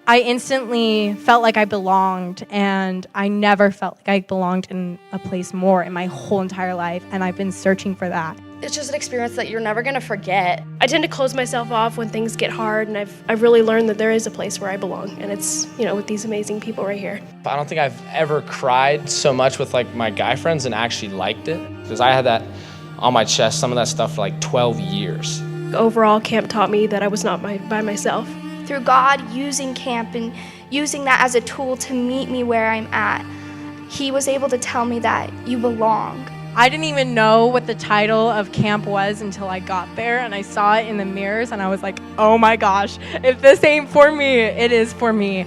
I instantly felt like I belonged, and I never felt like I belonged in a place more in my whole entire life, and I've been searching for that. It's just an experience that you're never gonna forget. I tend to close myself off when things get hard, and I've really learned that there is a place where I belong, and it's, with these amazing people right here. I don't think I've ever cried so much with like my guy friends and actually liked it, because I had that on my chest, some of that stuff for like 12 years. Overall, camp taught me that I was not by myself. Through God using camp and using that as a tool to meet me where I'm at, He was able to tell me that you belong. I didn't even know what the title of camp was until I got there, and I saw it in the mirrors, and I was like, oh my gosh, if this ain't for me, it is for me.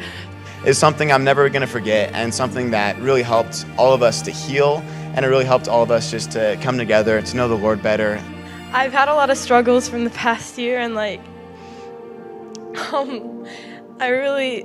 It's something I'm never going to forget, and something that really helped all of us to heal, and it really helped all of us just to come together, to know the Lord better. I've had a lot of struggles from the past year, and I really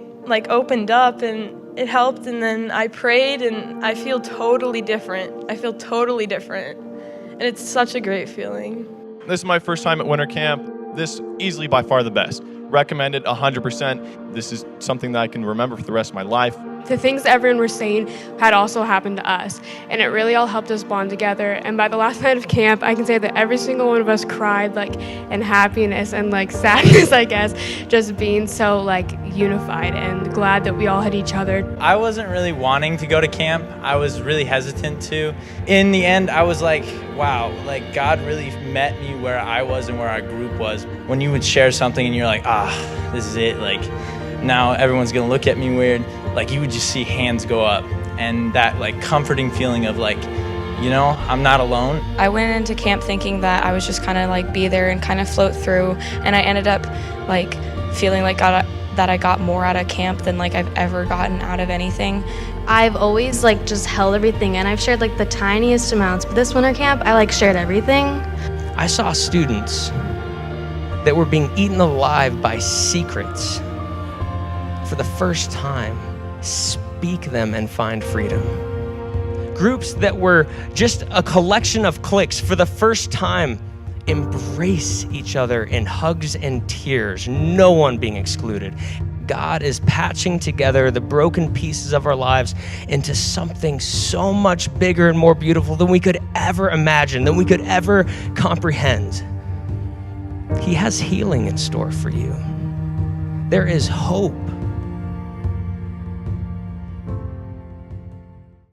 opened up, and it helped, and then I prayed, and I feel totally different. And it's such a great feeling. This is my first time at winter camp. This easily by far the best. Recommended 100%. This is something that I can remember for the rest of my life. The things that everyone was saying had also happened to us, and it really all helped us bond together. And by the last night of camp, I can say that every single one of us cried in happiness and sadness, I guess, just being so unified and glad that we all had each other. I wasn't really wanting to go to camp. I was really hesitant to. In the end, I was like, wow, God really met me where I was and where our group was. When you would share something and you're like, this is it, now everyone's gonna look at me weird, you would just see hands go up, and that comforting feeling of I'm not alone. I went into camp thinking that I was just kind of be there and kind of float through, and I ended up feeling that I got more out of camp than I've ever gotten out of anything. I've always just held everything in. I've shared the tiniest amounts, but this winter camp I shared everything. I saw students that were being eaten alive by secrets for the first time speak them and find freedom. Groups that were just a collection of cliques for the first time embrace each other in hugs and tears, no one being excluded. God is patching together the broken pieces of our lives into something so much bigger and more beautiful than we could ever imagine, than we could ever comprehend. He has healing in store for you. There is hope